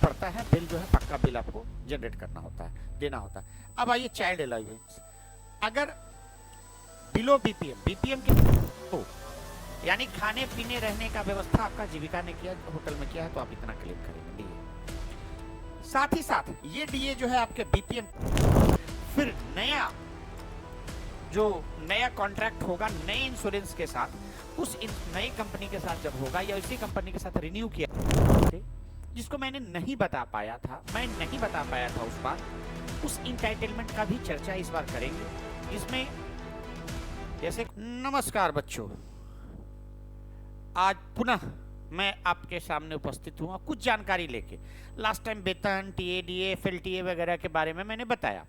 पड़ता है, बिल जो है पक्का बिल आपको जनरेट करना होता है, देना होता है। अब आइए चाइल्ड अलाउंस, अगर बिलो बीपीएम, बीपीएम के तो यानी खाने पीने रहने का व्यवस्था आपका जीविका ने किया, होटल में किया है, तो आप इतना क्लेम करेंगे डीए। साथ ही साथ ये डीए जो है आपके बीपीएम, फिर नया जो नया कॉन्ट्रैक्ट होगा नए इंश्योरेंस के साथ, उस नई कंपनी के साथ जब होगा या उसी कंपनी के साथ रिन्यू किया, जिसको मैंने नहीं बता पाया था, मैं नहीं बता पाया था उस बार, उस इंटाइटलमेंट का भी चर्चा इस बार करेंगे। इसमें जैसे नमस्कार बच्चों, आज पुनः मैं आपके सामने उपस्थित हुआ कुछ जानकारी लेके। लास्ट टाइम वेतन, टीए, डीए, एफएलटीए वगैरह के बारे में मैंने बताया।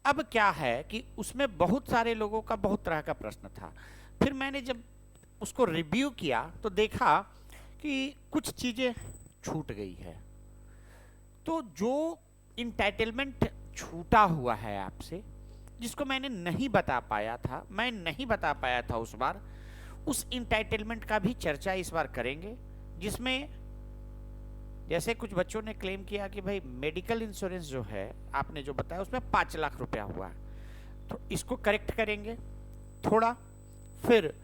अब क्या है कि उसमें बहुत सारे लोगों का बहुत तरह का प्रश्न था। फिर मैंने जब उसको रिव्यू किया तो देखा कि कुछ चीज़ें छूट गई है। तो जो इंटाइटलमेंट छूटा हुआ है आपसे, जिसको मैंने नहीं बता पाया था, मैं नहीं बता पाया था उस बार, उस इंटाइटलमेंट का भी चर्चा इस बार करेंगे। जिसमें जैसे कुछ बच्चों ने क्लेम किया कि भाई मेडिकल इंश्योरेंस जो है आपने जो बताया उसमें 5 लाख रुपया हुआ है, तो इसको करेक्ट करेंगे थोड़ा। फिर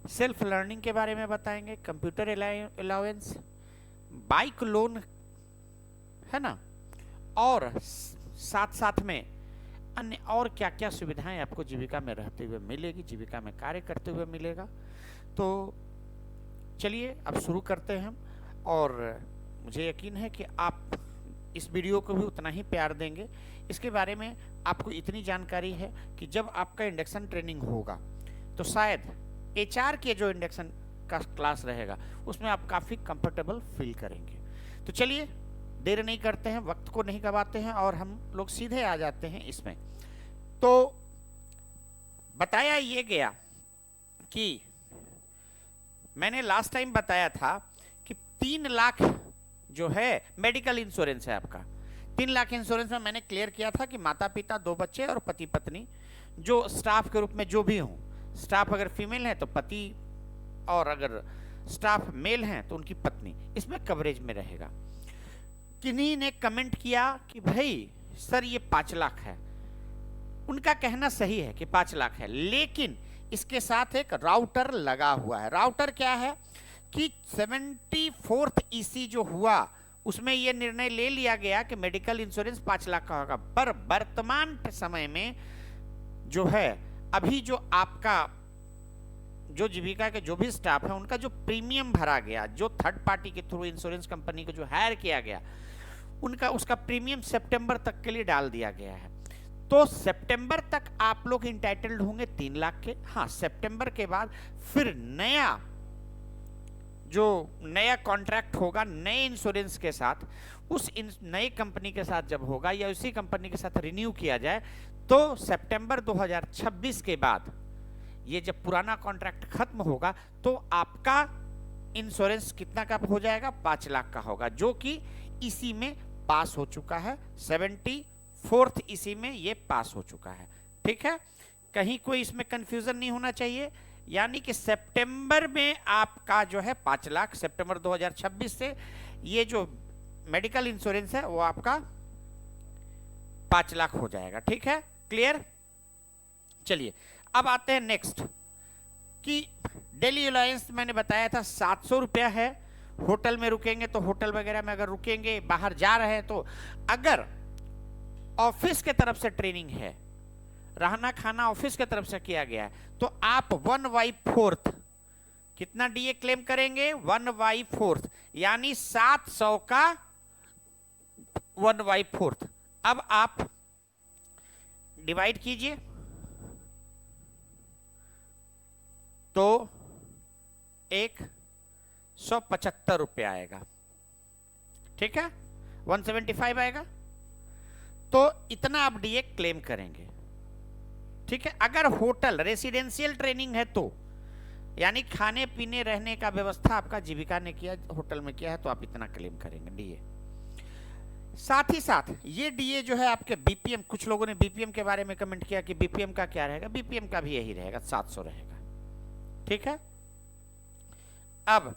सेल्फ लर्निंग के बारे में बताएंगे, कंप्यूटर अलाउंस, बाइक लोन है ना, और साथ साथ में अन्य और क्या क्या सुविधाएं आपको जीविका में रहते हुए मिलेगी, जीविका में कार्य करते हुए मिलेगा। तो चलिए अब शुरू करते हैं हम, और मुझे यकीन है कि आप इस वीडियो को भी उतना ही प्यार देंगे। इसके बारे में आपको इतनी जानकारी है कि जब आपका इंडक्शन ट्रेनिंग होगा तो शायद एचआर के जो इंडक्शन का क्लास रहेगा उसमें आप काफ़ी कंफर्टेबल फील करेंगे। तो चलिए देर नहीं करते हैं, वक्त को नहीं गवाते हैं, और हम लोग सीधे आ जाते हैं इसमें। तो बताया ये गया कि मैंने लास्ट टाइम बताया था कि 3 लाख जो है मेडिकल इंश्योरेंस है आपका। 3 लाख इंश्योरेंस में मैंने क्लियर किया था कि माता पिता, 2 बच्चे और पति पत्नी जो स्टाफ के रूप में जो भी हों, स्टाफ अगर फीमेल है तो पति, और अगर स्टाफ मेल हैं तो उनकी पत्नी, इसमें कवरेज में रहेगा। किन्हीं ने कमेंट किया कि भाई सर ये 5 लाख है। उनका कहना सही है कि 5 लाख है, लेकिन इसके साथ एक राउटर लगा हुआ है। राउटर क्या है कि 74th ईसी जो हुआ उसमें यह निर्णय ले लिया गया कि मेडिकल इंश्योरेंस 5 लाख का होगा। पर वर्तमान समय में जो है, अभी जो आपका जो जीविका के जो भी स्टाफ है उनका जो प्रीमियम भरा गया, जो थर्ड पार्टी के थ्रू इंश्योरेंस कंपनी को जो हायर किया गया, उनका उसका प्रीमियम सितंबर तक के लिए डाल दिया गया है। तो सितंबर तक आप लोग इंटाइटल्ड होंगे 3 लाख के। हाँ, सितंबर के बाद फिर जो नया कॉन्ट्रैक्ट होगा नए इंश्योरेंस के साथ, उस नई कंपनी के साथ जब होगा या उसी कंपनी के साथ रिन्यू किया जाए, तो सितंबर 2026 के बाद ये जब पुराना कॉन्ट्रैक्ट खत्म होगा तो आपका इंश्योरेंस कितना का हो जाएगा? 5 लाख का होगा, जो कि इसी में पास हो चुका है। 74th इसी में ये पास हो चुका है। ठीक है, कहीं कोई इसमें कंफ्यूजन नहीं होना चाहिए। यानी कि सितंबर में आपका जो है 5 लाख, सितंबर 2026 से ये जो मेडिकल इंश्योरेंस है वो आपका 5 लाख हो जाएगा। ठीक है, क्लियर? चलिए अब आते हैं नेक्स्ट कि डेली अलाउंस मैंने बताया था 700 रुपया है। होटल में रुकेंगे तो होटल वगैरह में अगर रुकेंगे, बाहर जा रहे हैं तो, अगर ऑफिस के तरफ से ट्रेनिंग है, रहना खाना ऑफिस के तरफ से किया गया है, तो आप 1/4 कितना डीए क्लेम करेंगे? 1/4 यानी 700 का 1/4। अब आप डिवाइड कीजिए तो 175 रुपया आएगा। ठीक है, 175 आएगा, तो इतना आप डीए क्लेम करेंगे। ठीक है, अगर होटल रेसिडेंशियल ट्रेनिंग है तो, यानी खाने पीने रहने का व्यवस्था आपका जीविका ने किया, होटल में किया है, तो आप इतना क्लेम करेंगे डीए। साथ ही साथ ये डीए जो है आपके बीपीएम, कुछ लोगों ने बीपीएम के बारे में कमेंट किया कि बीपीएम का क्या रहेगा, बीपीएम का भी यही रहेगा, 700 रहेगा। ठीक है, अब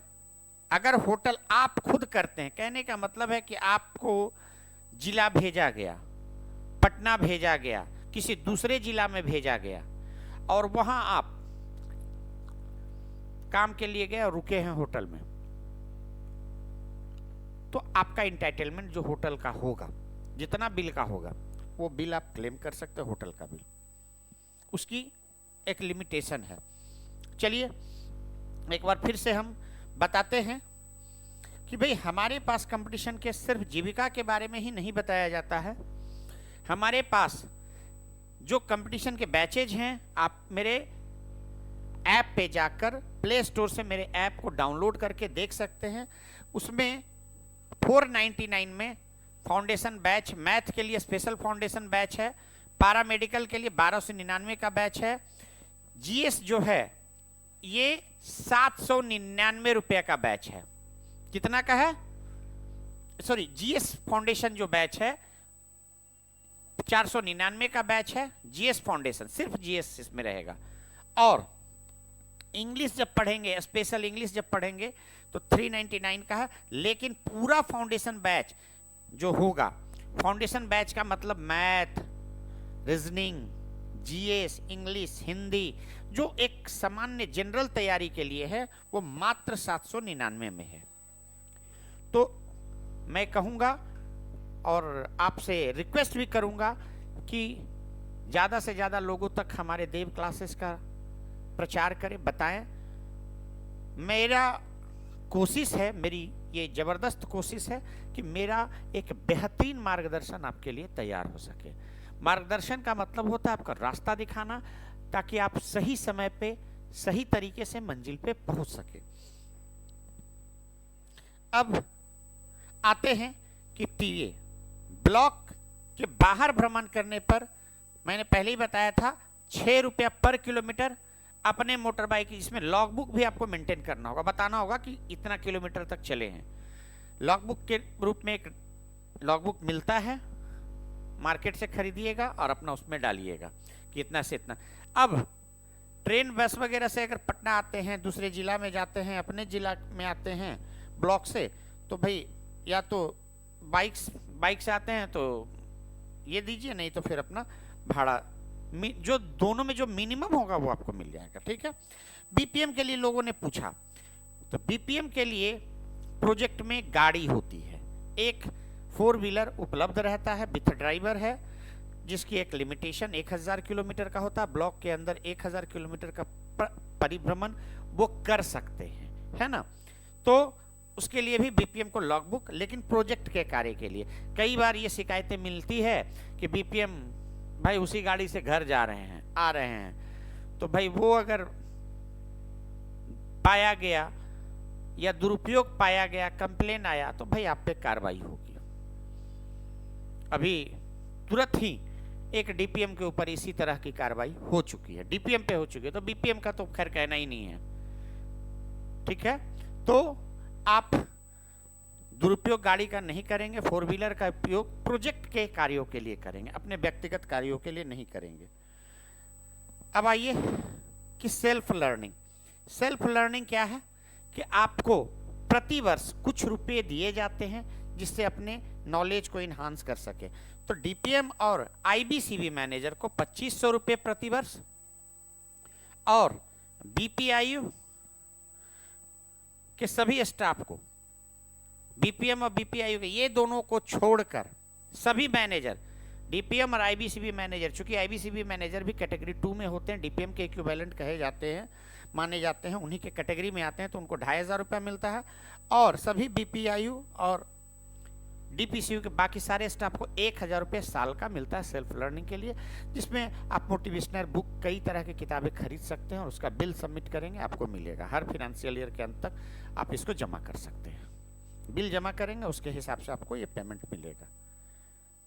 अगर होटल आप खुद करते हैं, कहने का मतलब है कि आपको जिला भेजा गया, पटना भेजा गया, किसी दूसरे जिला में भेजा गया और वहां आप काम के लिए गए और रुके हैं होटल में, तो आपका इंटाइटलमेंट जो होटल का होगा, जितना बिल का होगा, वो बिल आप क्लेम कर सकते हैं, होटल का बिल। उसकी एक लिमिटेशन है। चलिए एक बार फिर से हम बताते हैं कि भाई हमारे पास कंपटीशन के सिर्फ जीविका के बारे में ही नहीं बताया जाता है। हमारे पास जो कंपटीशन के बैचेज हैं, आप मेरे ऐप पे जाकर प्ले स्टोर से मेरे ऐप को डाउनलोड करके देख सकते हैं। उसमें 499 में फाउंडेशन बैच, मैथ के लिए स्पेशल फाउंडेशन बैच है, पैरामेडिकल के लिए 1299 का बैच है, जीएस जो है ये 799 रुपये का बैच है। कितना का है? सॉरी, जीएस फाउंडेशन जो बैच है 499 का बैच है, जीएस फाउंडेशन, सिर्फ जीएस इसमें रहेगा। और इंग्लिश जब पढ़ेंगे, स्पेशल इंग्लिश जब पढ़ेंगे तो 399 का है। लेकिन पूरा फाउंडेशन बैच जो होगा, फाउंडेशन बैच का मतलब math, reasoning, GS, English, Hindi, जो एक सामान्य जनरल तैयारी के लिए है, वो मात्र 799 में है। तो मैं कहूँगा और आपसे रिक्वेस्ट भी करूँगा कि ज़्यादा से ज़्यादा लोगों तक हमारे देव क्लासेस का प्रचार करें, बताएं। मेरा कोशिश है, मेरी ये ज़बरदस्त कोशिश है कि मेरा एक बेहतरीन मार्गदर्शन आपके लिए तैयार हो सके। मार्गदर्शन का मतलब होता है आपका रास्ता दिखाना, ताकि आप सही समय पे सही तरीके से मंजिल पे पहुंच सके। अब आते हैं कि टीए ब्लॉक के बाहर भ्रमण करने पर, मैंने पहले ही बताया था 6 रुपया पर किलोमीटर अपने मोटर बाइक, इसमें लॉग बुक भी आपको मेंटेन करना होगा, बताना होगा कि इतना किलोमीटर तक चले हैं। लॉग बुक के रूप में एक लॉग बुक मिलता है, मार्केट से खरीदिएगा और अपना उसमें डालिएगा कि इतना से इतना। अब ट्रेन बस वगैरह से अगर पटना आते हैं, दूसरे जिला में जाते हैं, अपने जिला में आते हैं ब्लॉक से, तो भाई या तो बाइक से आते हैं तो ये दीजिए, नहीं तो फिर अपना भाड़ा जो दोनों में जो मिनिमम होगा वो आपको मिल जाएगा। ठीक है। बीपीएम के लिए लोगों ने पूछा, तो बीपीएम के लिए प्रोजेक्ट में गाड़ी होती है, एक 4 व्हीलर उपलब्ध रहता है, विथ ड्राइवर है, जिसकी एक लिमिटेशन 1000 किलोमीटर का होता है। ब्लॉक के अंदर 1000 किलोमीटर का परिभ्रमण वो कर सकते हैं, है ना। तो उसके लिए भी बीपीएम को लॉग बुक, लेकिन प्रोजेक्ट के कार्य के लिए कई बार ये शिकायतें मिलती है कि बीपीएम भाई उसी गाड़ी से घर जा रहे हैं, आ रहे हैं, तो भाई वो अगर पाया गया या दुरुपयोग पाया गया, कंप्लेन आया, तो भाई आप पे कार्रवाई होगी। अभी तुरंत ही एक डीपीएम के ऊपर इसी तरह की कार्रवाई हो चुकी है, डीपीएम पे हो चुकी है, तो बीपीएम का तो खैर कहना ही नहीं है। ठीक है। तो आप दुरुपयोग गाड़ी का नहीं करेंगे, 4 व्हीलर का उपयोग प्रोजेक्ट के कार्यों के लिए करेंगे, अपने व्यक्तिगत कार्यों के लिए नहीं करेंगे। अब आइए कि सेल्फ लर्निंग। सेल्फ लर्निंग क्या है कि आपको प्रतिवर्ष कुछ रुपए दिए जाते हैं जिससे अपने नॉलेज को इन्हांस कर सके। तो डीपीएम और आईबीसीबी मैनेजर को 2500 रुपये प्रतिवर्ष, और बीपीआईयू के सभी स्टाफ को, बीपीएम और बीपीआईयू के ये दोनों को छोड़कर सभी मैनेजर, डीपीएम और आईबीसीबी मैनेजर, चूंकि आईबीसीबी मैनेजर भी कैटेगरी 2 में होते हैं, डीपीएम के इक्विवेलेंट कहे जाते हैं, माने जाते हैं, उन्हीं के कैटेगरी में आते हैं, तो उनको 2500 रुपया मिलता है। और सभी बीपीआईयू और डीपीसीयू के बाकी सारे स्टाफ को 1000 रुपये साल का मिलता है सेल्फ लर्निंग के लिए, जिसमें आप मोटिवेशनल बुक, कई तरह की किताबें खरीद सकते हैं और उसका बिल सबमिट करेंगे, आपको मिलेगा। हर फाइनेंशियल ईयर के अंत तक आप इसको जमा कर सकते हैं, बिल जमा करेंगे, उसके हिसाब से आपको ये पेमेंट मिलेगा।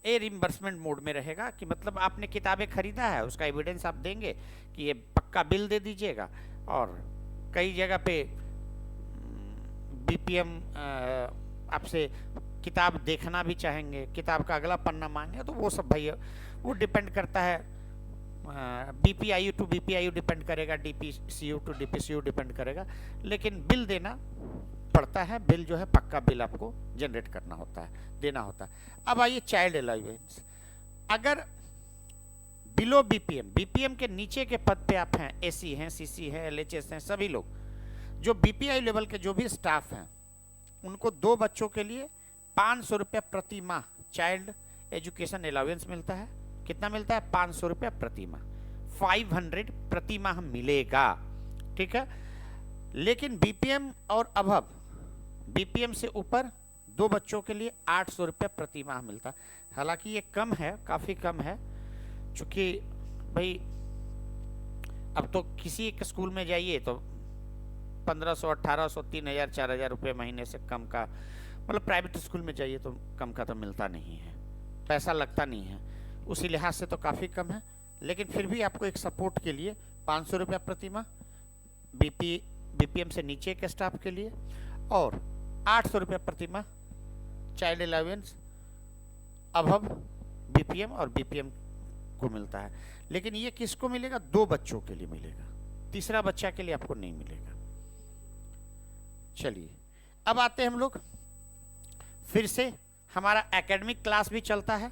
ए रिम्बर्समेंट मोड में रहेगा कि मतलब आपने किताबें खरीदा है, उसका एविडेंस आप देंगे कि ये पक्का बिल दे दीजिएगा। और कई जगह पे बीपीएम आपसे किताब देखना भी चाहेंगे, किताब का अगला पन्ना मांगे, तो वो सब भाई वो डिपेंड करता है, बीपीआईयू टू बीपीआईयू डिपेंड करेगा, डीपीसीयू टू डीपीसीयू डिपेंड करेगा, लेकिन बिल देना पड़ता है, बिल जो है पक्का बिल आपको जनरेट करना होता है, देना होता है। अब आइए चाइल्ड अलाउंस। अगर बिलो बीपीएम, बीपीएम के नीचे के पद पे आप हैं, एसी हैं, सीसी हैं, एलएचएस हैं, सभी लोग जो बीपीआई लेवल के जो भी स्टाफ हैं, उनको 2 बच्चों के लिए 500 रुपये प्रति माह चाइल्ड एजुकेशन अलाउंस मिलता है। कितना मिलता है? 500 रुपये प्रति माह, 500 प्रति माह मिलेगा, ठीक है। लेकिन बीपीएम और अबव, बीपीएम से ऊपर 2 बच्चों के लिए 800 रुपये प्रति माह मिलता है। हालांकि ये कम है, काफ़ी कम है, चूँकि भाई अब तो किसी एक स्कूल में जाइए तो 1500, 1800, 3000, 4000 रुपये महीने से कम का, मतलब प्राइवेट स्कूल में जाइए तो कम का तो मिलता नहीं है, पैसा लगता नहीं है, उसी लिहाज से तो काफ़ी कम है। लेकिन फिर भी आपको एक सपोर्ट के लिए 500 रुपया प्रति माह बीपीएम से नीचे के स्टाफ के लिए, और 800 रुपया प्रति माह चाइल्ड अलाउंस अबव बीपीएम और बीपीएम को मिलता है। लेकिन ये किसको मिलेगा? 2 बच्चों के लिए मिलेगा, तीसरा बच्चा के लिए आपको नहीं मिलेगा। चलिए अब आते हैं हम लोग फिर से, हमारा एकेडमिक क्लास भी चलता है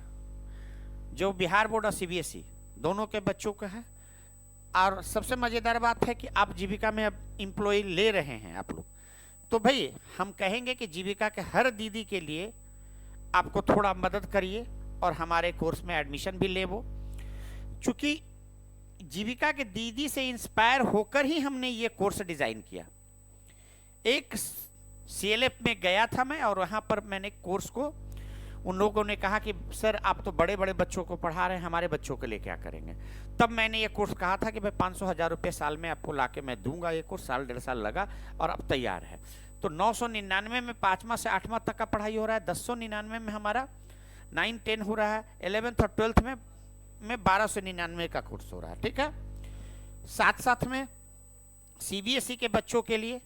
जो बिहार बोर्ड और सीबीएसई दोनों के बच्चों का है। और सबसे मज़ेदार बात है कि आप जीविका में अब एम्प्लॉय ले रहे हैं आप लोग, तो भाई हम कहेंगे कि जीविका के हर दीदी के लिए आपको थोड़ा मदद करिए और हमारे कोर्स में एडमिशन भी ले वो, चूँकि जीविका के दीदी से इंस्पायर होकर ही हमने ये कोर्स डिज़ाइन किया। एक सीएलएफ में गया था मैं, और वहाँ पर मैंने कोर्स को, उन लोगों ने कहा कि सर आप तो बड़े बड़े बच्चों को पढ़ा रहे हैं, हमारे बच्चों के लिए क्या करेंगे। तब मैंने ये कोर्स कहा था कि भाई 500,000 रुपये साल में आपको लाके मैं दूंगा। ये कोर्स साल 1.5 साल लगा और अब तैयार है। तो 999 में 5वां से 8वां तक का पढ़ाई हो रहा है, 1099 में हमारा 9, 10 हो रहा है, 11th और 12th में 1299 का कोर्स हो रहा है, ठीक है। साथ साथ में सीबीएसई के बच्चों के लिए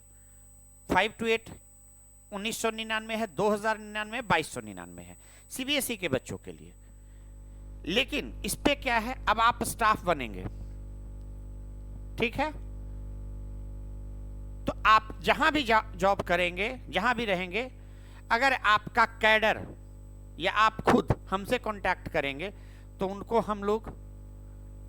5 to 8 1999 है, 2099, 2299 है सीबीएसई के बच्चों के लिए। लेकिन इस पे क्या है, अब आप स्टाफ बनेंगे, ठीक है। तो आप जहां भी जॉब करेंगे, जहां भी रहेंगे, अगर आपका कैडर या आप खुद हमसे कांटेक्ट करेंगे तो उनको हम लोग,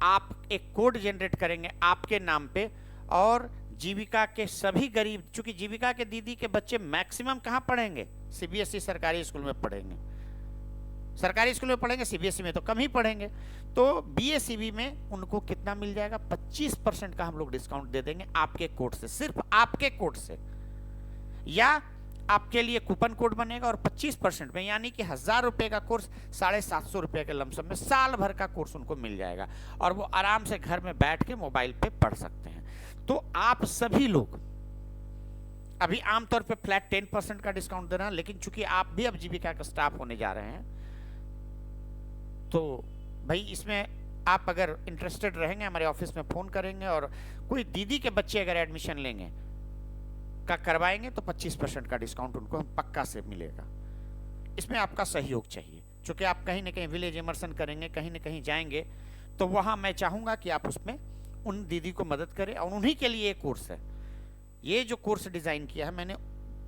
आप एक कोड जनरेट करेंगे आपके नाम पे, और जीविका के सभी गरीब, चूंकि जीविका के दीदी के बच्चे मैक्सिमम कहाँ पढ़ेंगे? सीबीएसई सरकारी स्कूल में पढ़ेंगे, सरकारी स्कूल में पढ़ेंगे, सीबीएसई में तो कम ही पढ़ेंगे। तो बीएसईबी में उनको कितना मिल जाएगा? 25% का हम लोग डिस्काउंट दे देंगे आपके कोड से, सिर्फ आपके कोड से। या आपके लिए कूपन कोड बनेगा और 25% में, यानी कि 1000 रुपये का कोर्स 750 रुपये के लमसम में साल भर का कोर्स उनको मिल जाएगा, और वो आराम से घर में बैठ के मोबाइल पे पढ़ सकते हैं। तो आप सभी लोग, अभी आमतौर पे फ्लैट 10% का डिस्काउंट देना, लेकिन चूंकि आप भी अब जीविका का स्टाफ होने जा रहे हैं, तो भाई इसमें आप अगर इंटरेस्टेड रहेंगे, हमारे ऑफिस में फ़ोन करेंगे और कोई दीदी के बच्चे अगर एडमिशन लेंगे का करवाएंगे तो 25% का डिस्काउंट उनको हम पक्का से मिलेगा। इसमें आपका सहयोग चाहिए, चूँकि आप कहीं ना कहीं विलेज इमर्सन करेंगे, कहीं ना कहीं जाएंगे, तो वहाँ मैं चाहूँगा कि आप उसमें उन दीदी को मदद करें, और उन्हीं के लिए ये कोर्स है। ये जो कोर्स डिज़ाइन किया है मैंने,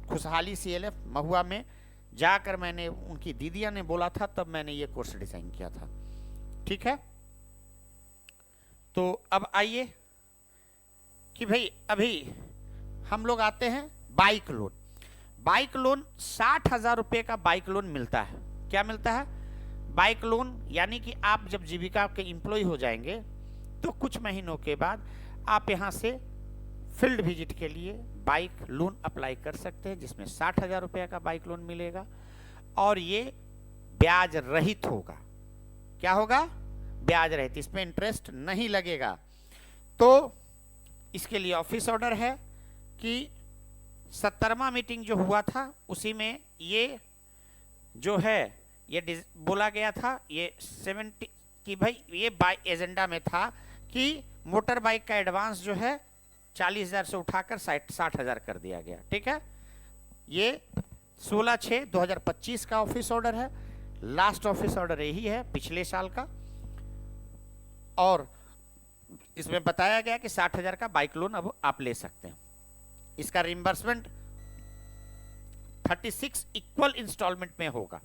खुशहाली सीएलएफ महुआ में जाकर मैंने, उनकी दीदियाँ ने बोला था, तब मैंने ये कोर्स डिज़ाइन किया था, ठीक है। तो अब आइए कि भाई अभी हम लोग आते हैं बाइक लोन। बाइक लोन 60,000 रुपये का बाइक लोन मिलता है। क्या मिलता है? बाइक लोन, यानी कि आप जब जीविका के एम्प्लॉय हो जाएंगे तो कुछ महीनों के बाद आप यहाँ से फील्ड विजिट के लिए बाइक लोन अप्लाई कर सकते हैं, जिसमें 60,000 रुपये का बाइक लोन मिलेगा, और ये ब्याज रहित होगा। क्या होगा? ब्याज रहित, इसमें इंटरेस्ट नहीं लगेगा। तो इसके लिए ऑफिस ऑर्डर है कि 70वां मीटिंग जो हुआ था उसी में ये जो है ये बोला गया था, ये 70 कि भाई ये एजेंडा में था कि मोटर बाइक का एडवांस जो है 40,000 से उठाकर 60,000 कर दिया गया, ठीक है। ये 16/6/2025 का ऑफिस ऑर्डर है, लास्ट ऑफिस ऑर्डर यही है पिछले साल का, और इसमें बताया गया कि 60,000 का बाइक लोन अब आप ले सकते हैं। इसका रिम्बर्समेंट 36 इक्वल इंस्टॉलमेंट में होगा,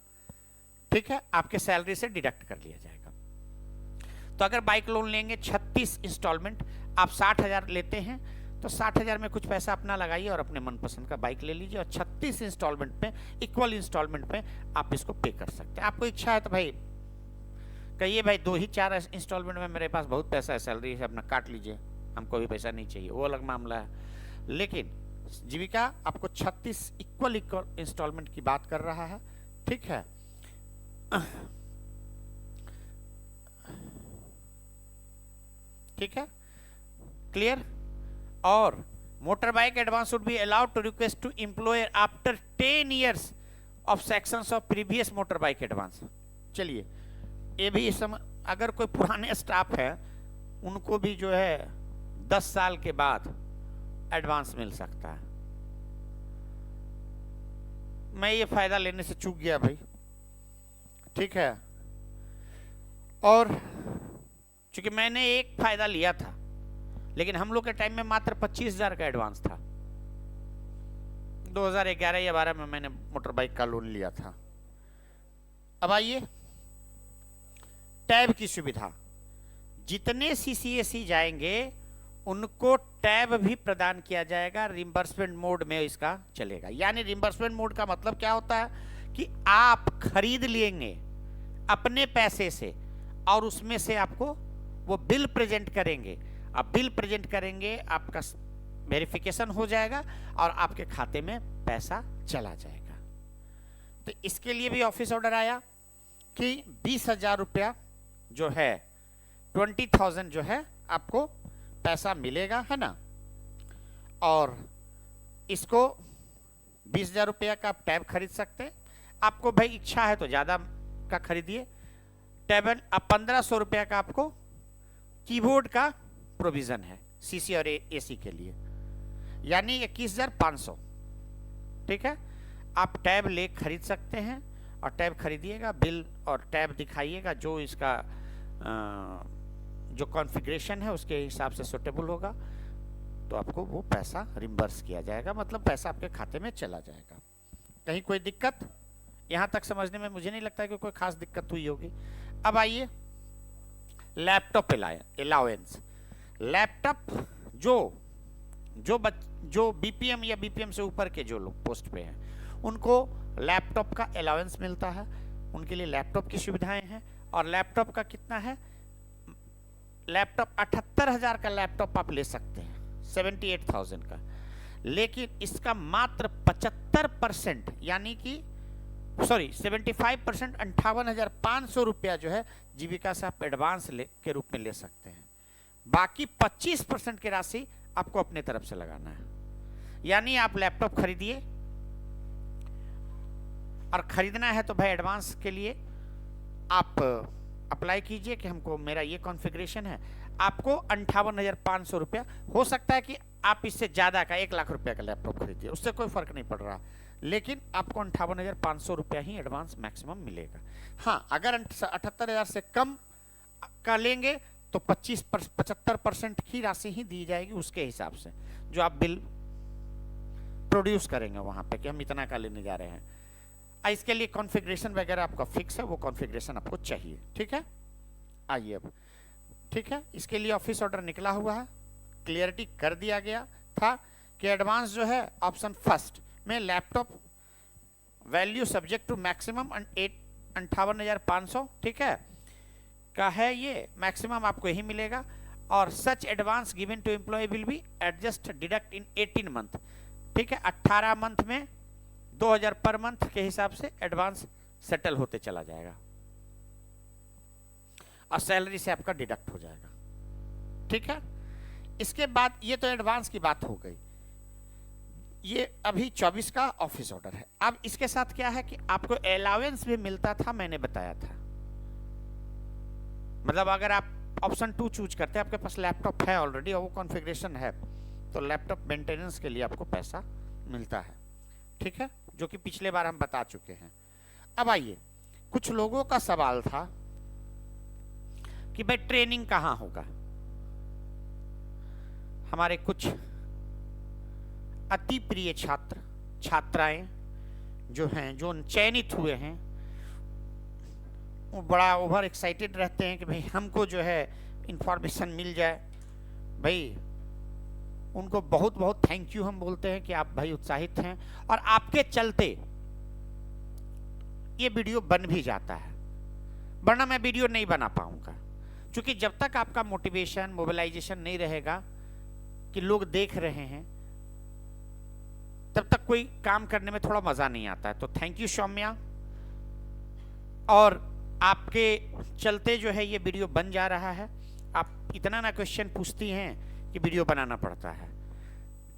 ठीक है, आपके सैलरी से डिडक्ट कर लिया जाएगा। तो अगर बाइक लोन लेंगे 36 इंस्टॉलमेंट, आप 60,000 लेते हैं तो 60,000 में कुछ पैसा अपना लगाइए और अपने मनपसंद का बाइक ले लीजिए, और 36 इंस्टॉलमेंट में, इक्वल इंस्टॉलमेंट में आप इसको पे कर सकते हैं। आपको इच्छा है तो भाई कहिए भाई 2 ही 4 इंस्टॉलमेंट में मेरे पास बहुत पैसा है, सैलरी है, अपना काट लीजिए, हमको भी पैसा नहीं चाहिए, वो अलग मामला है। लेकिन जीविका आपको 36 इक्वल इंस्टॉलमेंट की बात कर रहा है, ठीक है। ठीक है, क्लियर। और motor bike advance would be allowed to request to employer after 10 years of sections of previous motor bike advance. चलिए ये भी अगर कोई पुराने स्टाफ है उनको भी जो है 10 साल के बाद एडवांस मिल सकता है। मैं ये फायदा लेने से चूक गया भाई, ठीक है। और चूंकि मैंने एक फायदा लिया था, लेकिन हम लोग के टाइम में मात्र 25,000 का एडवांस था। 2011 या 12 में मैंने मोटर बाइक का लोन लिया था। अब आइए टैब की सुविधा, जितने सीसीएसी जाएंगे उनको टैब भी प्रदान किया जाएगा, रिम्बर्समेंट मोड में इसका चलेगा। यानी रिम्बर्समेंट मोड का मतलब क्या होता है कि आप खरीद लेंगे अपने पैसे से और उसमें से आपको वो बिल प्रेजेंट करेंगे, आप बिल प्रेजेंट करेंगे, आपका वेरिफिकेशन हो जाएगा और आपके खाते में पैसा चला जाएगा। तो इसके लिए भी ऑफिस ऑर्डर आया कि 20,000 रुपया जो है 20,000 जो है आपको पैसा मिलेगा, है ना। और इसको 20,000 रुपया का आप टैब खरीद सकते हैं। आपको भाई इच्छा है तो ज़्यादा का खरीदिए टैब। अब 1,500 रुपया का आपको कीबोर्ड का प्रोविजन है सीसी और एसी के लिए, यानी 21,500, ठीक है। आप टैब ले खरीद सकते हैं और टैब खरीदिएगा, बिल और टैब दिखाइएगा, जो इसका जो कॉन्फ़िगरेशन है उसके हिसाब से सूटेबल होगा तो आपको वो पैसा रिम्बर्स किया जाएगा, मतलब पैसा आपके खाते में चला जाएगा। कहीं कोई दिक्कत? यहाँ तक समझने में मुझे नहीं लगता है कि कोई खास दिक्कत हुई होगी। अब आइए लैपटॉप अलाउंस। लैपटॉप जो बीपीएम या बीपीएम से ऊपर के जो लोग पोस्ट पे हैं उनको लैपटॉप का अलाउंस मिलता है, उनके लिए लैपटॉप की सुविधाएं हैं। और लैपटॉप का कितना है? लैपटॉप 78,000 का लैपटॉप आप ले सकते हैं, 78,000 का, लेकिन इसका मात्र 75% यानी कि 75% 58,500 रुपया जो है जीविका से आप एडवांस के रूप में ले सकते हैं। बाकी 25% की राशि आपको अपने तरफ से लगाना है। यानी आप लैपटॉप खरीदिए, और खरीदना है तो भाई एडवांस के लिए आप अप्लाई कीजिए कि हमको मेरा ये कॉन्फ़िगरेशन है, आपको 58,500 रुपया। हो सकता है कि आप इससे ज़्यादा का 1,00,000 रुपया का लैपटॉप खरीदिए, उससे कोई फ़र्क नहीं पड़ रहा, लेकिन आपको 58,500 रुपया ही एडवांस मैक्सिमम मिलेगा। हाँ, अगर 78,000 से कम का लेंगे तो 75% की राशि ही दी जाएगी उसके हिसाब से, जो आप बिल प्रोड्यूस करेंगे वहाँ पे कि हम इतना का लेने जा रहे हैं। इसके लिए कॉन्फ़िगरेशन वगैरह आपका फिक्स है, वो कॉन्फ़िगरेशन आपको चाहिए, ठीक है। आइए अब, ठीक है, इसके लिए ऑफिस ऑर्डर निकला हुआ है। क्लियरिटी कर दिया गया था कि एडवांस जो है ऑप्शन फर्स्ट में laptop value subject to maximum 58,500, ठीक है, का है, ये मैक्सिमम आपको यही मिलेगा। और such advance given to employ will be adjust deduct in 18 month, ठीक है, 18 मंथ में 2,000 पर मंथ के हिसाब से एडवांस सेटल होते चला जाएगा और सैलरी से आपका डिडक्ट हो जाएगा, ठीक है। इसके बाद ये तो एडवांस की बात हो गई, ये अभी 24 का ऑफिस ऑर्डर है। अब इसके साथ क्या है कि आपको अलाउंस भी मिलता था, मैंने बताया था। मतलब अगर आप ऑप्शन 2 चूज करते हैं, आपके पास लैपटॉप है ऑलरेडी और वो कॉन्फ़िगरेशन है, तो लैपटॉप मेंटेनेंस के लिए आपको पैसा मिलता है, ठीक है, जो कि पिछले बार हम बता चुके हैं। अब आइए, कुछ लोगों का सवाल था कि भाई ट्रेनिंग कहाँ होगा। हमारे कुछ अति प्रिय छात्राएं जो हैं, जो चयनित हुए हैं, वो बड़ा ओवर एक्साइटेड रहते हैं कि भाई हमको जो है इंफॉर्मेशन मिल जाए। भाई उनको बहुत बहुत थैंक यू हम बोलते हैं कि आप भाई उत्साहित हैं, और आपके चलते ये वीडियो बन भी जाता है, वरना मैं वीडियो नहीं बना पाऊंगा। क्योंकि जब तक आपका मोटिवेशन, मोबिलाइजेशन नहीं रहेगा कि लोग देख रहे हैं, तब तक कोई काम करने में थोड़ा मजा नहीं आता है। तो थैंक यू सौम्या, और आपके चलते जो है ये वीडियो बन जा रहा है। आप इतना ना क्वेश्चन पूछती हैं कि वीडियो बनाना पड़ता है,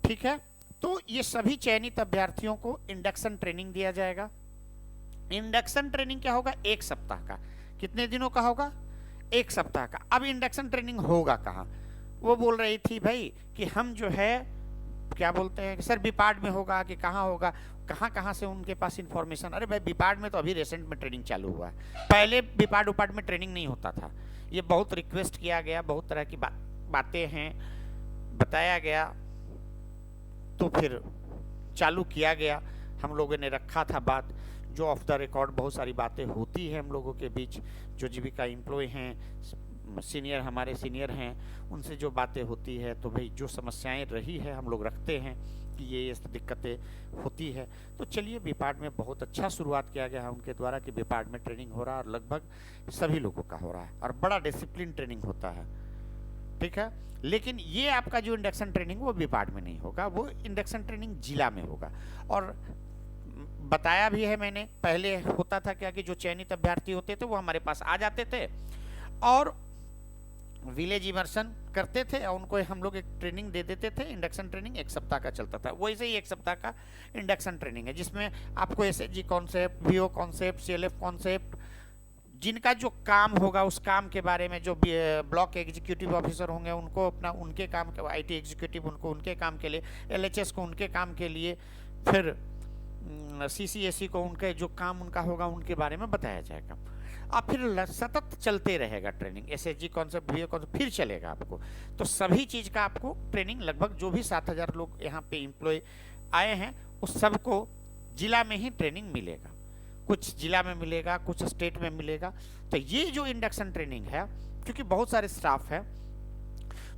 ठीक है। तो ये सभी चयनित अभ्यर्थियों को इंडक्शन ट्रेनिंग दिया जाएगा। इंडक्शन ट्रेनिंग क्या होगा? 1 सप्ताह का। कितने दिनों का होगा? 1 सप्ताह का। अब इंडक्शन ट्रेनिंग होगा कहाँ? वो बोल रही थी भाई कि हम जो है क्या बोलते हैं कि सर बिपाड में होगा कि कहाँ होगा, कहाँ से उनके पास इंफॉर्मेशन। अरे भाई बिपाड में तो अभी रिसेंट में ट्रेनिंग चालू हुआ है, पहले बिपाड उपाड में ट्रेनिंग नहीं होता था। ये बहुत रिक्वेस्ट किया गया, बहुत तरह की बातें हैं, बताया गया, तो फिर चालू किया गया। हम लोगों ने रखा था बात, जो ऑफ द रिकॉर्ड बहुत सारी बातें होती है हम लोगों के बीच, जो जीविका एम्प्लॉय हैं, सीनियर हमारे सीनियर हैं, उनसे जो बातें होती है, तो भाई जो समस्याएं रही है हम लोग रखते हैं कि ये दिक्कतें होती है। तो चलिए, बिपाड में बहुत अच्छा शुरुआत किया गया है उनके द्वारा कि बिपाड में ट्रेनिंग हो रहा है, और लगभग सभी लोगों का हो रहा है, और बड़ा डिसिप्लिन ट्रेनिंग होता है, ठीक है। लेकिन ये आपका जो इंडक्शन ट्रेनिंग वो बिपाड में नहीं होगा, वो इंडक्शन ट्रेनिंग जिला में होगा। और बताया भी है मैंने, पहले होता था क्या कि जो चयनित अभ्यर्थी होते थे वो हमारे पास आ जाते थे और विलेज इमर्शन करते थे, और उनको हम लोग एक ट्रेनिंग दे देते थे। इंडक्शन ट्रेनिंग 1 सप्ताह का चलता था। वैसे ही 1 सप्ताह का इंडक्शन ट्रेनिंग है, जिसमें आपको SHG concept, VO concept, CLF concept, जिनका जो काम होगा उस काम के बारे में, जो ब्लॉक एग्जीक्यूटिव ऑफिसर होंगे उनको अपना उनके काम के, आईटी एग्जीक्यूटिव उनको उनके काम के लिए, एलएचएस को उनके काम के लिए, फिर सीसीएससी को उनके जो काम उनका होगा उनके बारे में बताया जाएगा। और फिर सतत चलते रहेगा training, SHG concept, VO concept, फिर चलेगा आपको। तो सभी चीज़ का आपको ट्रेनिंग, लगभग जो भी 7000 लोग यहाँ पे एम्प्लॉय आए हैं उस सबको जिला में ही ट्रेनिंग मिलेगा। कुछ जिला में मिलेगा, कुछ स्टेट में मिलेगा। तो ये जो इंडक्शन ट्रेनिंग है, क्योंकि बहुत सारे स्टाफ है,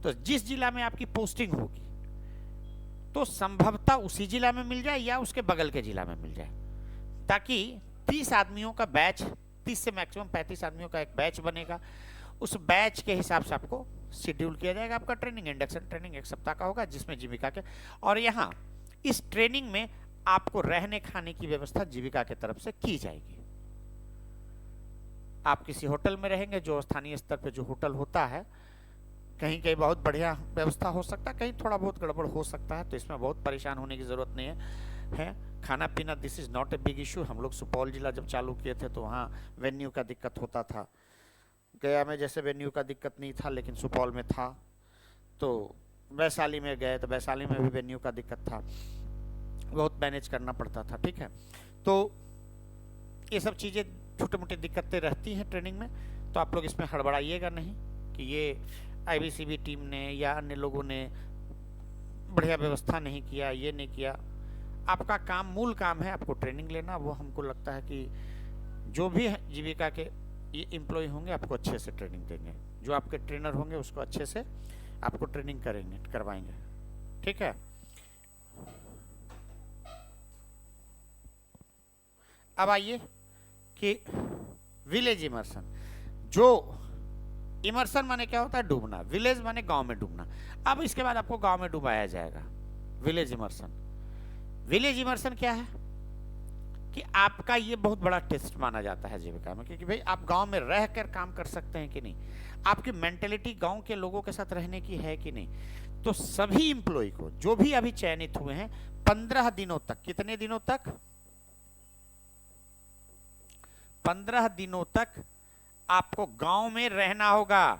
तो जिस जिला में आपकी पोस्टिंग होगी तो संभवतः उसी जिला में मिल जाए या उसके बगल के जिला में मिल जाए, ताकि 30 आदमियों का बैच, 30 से मैक्सिमम 35 आदमियों का एक बैच बनेगा। उस बैच के हिसाब से आपको शेड्यूल किया जाएगा आपका ट्रेनिंग। इंडक्शन ट्रेनिंग 1 सप्ताह का होगा, जिसमें जीविका के, और यहाँ इस ट्रेनिंग में आपको रहने खाने की व्यवस्था जीविका की तरफ से की जाएगी। आप किसी होटल में रहेंगे, जो स्थानीय स्तर पे जो होटल होता है, कहीं कहीं बहुत बढ़िया व्यवस्था हो सकता है, कहीं थोड़ा बहुत गड़बड़ हो सकता है, तो इसमें बहुत परेशान होने की ज़रूरत नहीं है। खाना पीना this is not a big issue. हम लोग सुपौल जिला जब चालू किए थे तो वहाँ वेन्यू का दिक्कत होता था। गया में जैसे वेन्यू का दिक्कत नहीं था, लेकिन सुपौल में था। तो वैशाली में गए तो वैशाली में भी वेन्यू का दिक्कत था, बहुत मैनेज करना पड़ता था, ठीक है। तो ये सब चीज़ें छोटे मोटे दिक्कतें रहती हैं ट्रेनिंग में, तो आप लोग इसमें हड़बड़ाइएगा नहीं कि ये आईबीसीबी टीम ने या अन्य लोगों ने बढ़िया व्यवस्था नहीं किया, ये नहीं किया। आपका काम, मूल काम है आपको ट्रेनिंग लेना। वो हमको लगता है कि जो भी जीविका के ये एम्प्लॉय होंगे आपको अच्छे से ट्रेनिंग देंगे, जो आपके ट्रेनर होंगे उसको अच्छे से आपको ट्रेनिंग करेंगे, करवाएंगे, ठीक है। अब आइए कि विलेज इमर्शन। जो इमर्शन माने क्या होता है? डूबना। विलेज माने गांव में डूबना। अब इसके बाद आपको गांव में डुबाया जाएगा, विलेज इमर्शन। विलेज इमर्शन क्या है कि आपका ये बहुत बड़ा टेस्ट माना जाता है जीविका में, क्योंकि भाई आप गांव में रह कर काम कर सकते हैं कि नहीं, आपकी मेंटेलिटी गांव के लोगों के साथ रहने की है कि नहीं। तो सभी इंप्लॉय को, जो भी अभी चयनित हुए हैं, 15 दिनों तक, कितने दिनों तक? 15 दिनों तक आपको गांव में रहना होगा।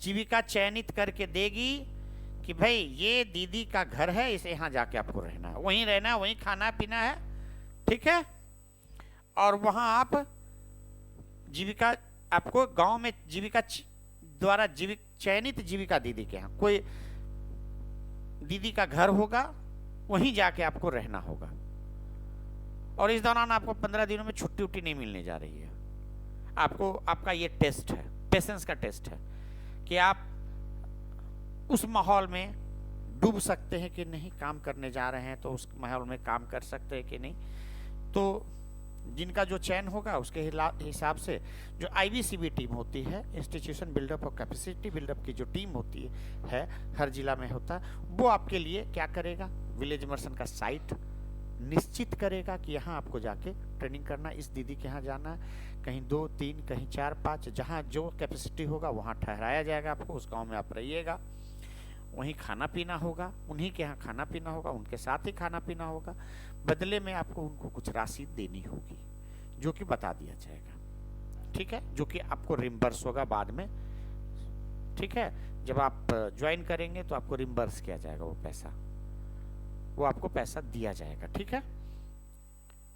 जीविका चयनित करके देगी कि भाई ये दीदी का घर है, इसे यहाँ जाके आपको रहना है, वहीं रहना है, वहीं खाना पीना है, ठीक है। और वहां आप जीविका, आपको गांव में जीविका द्वारा चयनित जीविका दीदी के यहाँ कोई दीदी का घर होगा, वहीं जाके आपको रहना होगा। और इस दौरान आपको 15 दिनों में छुट्टी उट्टी नहीं मिलने जा रही है। आपको आपका ये टेस्ट है, पेशेंस का टेस्ट है कि आप उस माहौल में डूब सकते हैं कि नहीं, काम करने जा रहे हैं तो उस माहौल में काम कर सकते हैं कि नहीं। तो जिनका जो चयन होगा उसके हिसाब से जो IBCB टीम होती है, इंस्टीट्यूशन बिल्डअप और कैपेसिटी बिल्डअप की जो टीम होती है हर जिला में होता है, वो आपके लिए क्या करेगा, विलेज इमर्शन का साइट निश्चित करेगा कि यहाँ आपको जाके ट्रेनिंग करना, इस दीदी के यहाँ जाना है, कहीं 2 3 कहीं 4 5 जहाँ जो कैपेसिटी होगा वहाँ ठहराया जाएगा आपको। उस गांव में आप रहिएगा, वहीं खाना पीना होगा, उन्हीं के यहाँ खाना पीना होगा, उनके साथ ही खाना पीना होगा। बदले में आपको उनको कुछ राशि देनी होगी जो कि बता दिया जाएगा, ठीक है, जो कि आपको रिम्बर्स होगा बाद में, ठीक है। जब आप ज्वाइन करेंगे तो आपको रिम्बर्स किया जाएगा वो पैसा, वो आपको पैसा दिया जाएगा, ठीक है।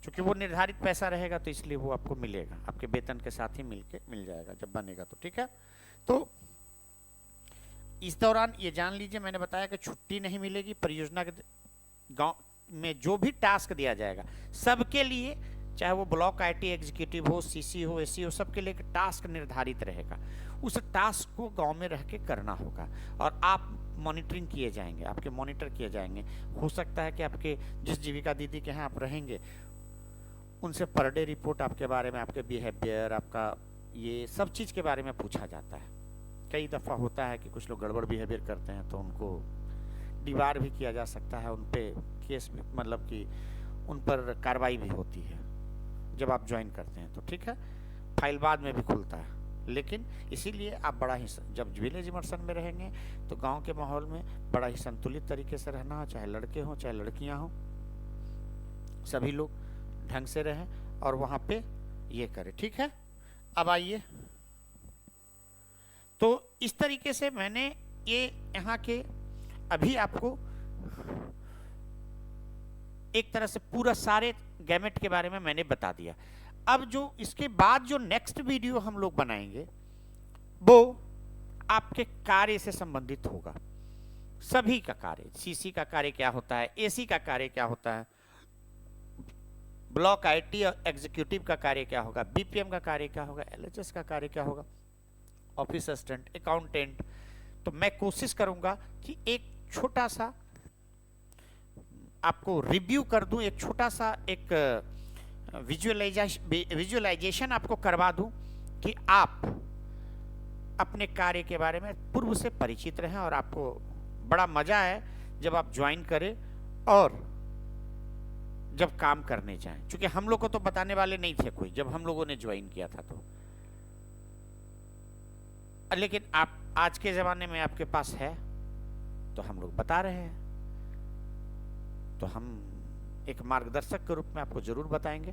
क्योंकि वो निर्धारित पैसा रहेगा तो इसलिए वो आपको मिलेगा, आपके वेतन के साथ ही मिल जाएगा जब बनेगा तो, ठीक है। तो इस दौरान ये जान लीजिए, मैंने बताया कि छुट्टी नहीं मिलेगी। परियोजना के गांव में जो भी टास्क दिया जाएगा सबके लिए, चाहे वो ब्लॉक IT एग्जीक्यूटिव हो, CC हो, SC हो, सबके लिए टास्क निर्धारित रहेगा। उस टास्क को गांव में रह के करना होगा और आप मॉनिटरिंग किए जाएंगे, आपके मॉनिटर किए जाएंगे। हो सकता है कि आपके जिस जीविका दीदी के यहाँ आप रहेंगे उनसे पर डे रिपोर्ट आपके बारे में, आपके बिहेवियर, आपका ये सब चीज़ के बारे में पूछा जाता है। कई दफ़ा होता है कि कुछ लोग गड़बड़ बिहेवियर करते हैं तो उनको दीवार भी किया जा सकता है, उन पे केस भी, मतलब कि उन पर कार्रवाई भी होती है जब आप ज्वाइन करते हैं तो, ठीक है। फाइल बाद में भी खुलता है, लेकिन इसीलिए आप बड़ा ही, जब विलेज इमर्शन में रहेंगे तो गांव के माहौल में बड़ा ही संतुलित तरीके से रहना है, चाहे लड़के हों चाहे लड़कियां हों, सभी लोग ढंग से रहें और वहाँ पे ये करें, ठीक है। अब आइए, तो इस तरीके से मैंने ये यहाँ के अभी आपको एक तरह से पूरा सारे गैमेट के बारे में मैंने बता दिया। अब जो इसके बाद जो नेक्स्ट वीडियो हम लोग बनाएंगे वो आपके कार्य से संबंधित होगा, सभी का कार्य, CC का कार्य क्या होता है, AC का कार्य क्या होता है, ब्लॉक IT और एग्जीक्यूटिव का कार्य क्या होगा, BPM का कार्य क्या होगा, LHS का कार्य क्या होगा, ऑफिस असिस्टेंट, अकाउंटेंट। तो मैं कोशिश करूंगा कि एक छोटा सा आपको रिव्यू कर दूं, एक छोटा सा एक विजुअलाइजेशन आपको करवा दूं कि आप अपने कार्य के बारे में पूर्व से परिचित रहें और आपको बड़ा मजा है जब आप ज्वाइन करें और जब काम करने जाएं। क्योंकि हम लोग को तो बताने वाले नहीं थे कोई जब हम लोगों ने ज्वाइन किया था, तो लेकिन आप आज के ज़माने में आपके पास है तो हम लोग बता रहे हैं, तो हम एक मार्गदर्शक के रूप में आपको ज़रूर बताएंगे।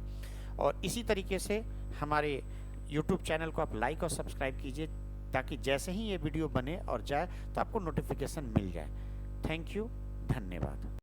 और इसी तरीके से हमारे YouTube चैनल को आप लाइक और सब्सक्राइब कीजिए ताकि जैसे ही ये वीडियो बने और जाए तो आपको नोटिफिकेशन मिल जाए। थैंक यू, धन्यवाद।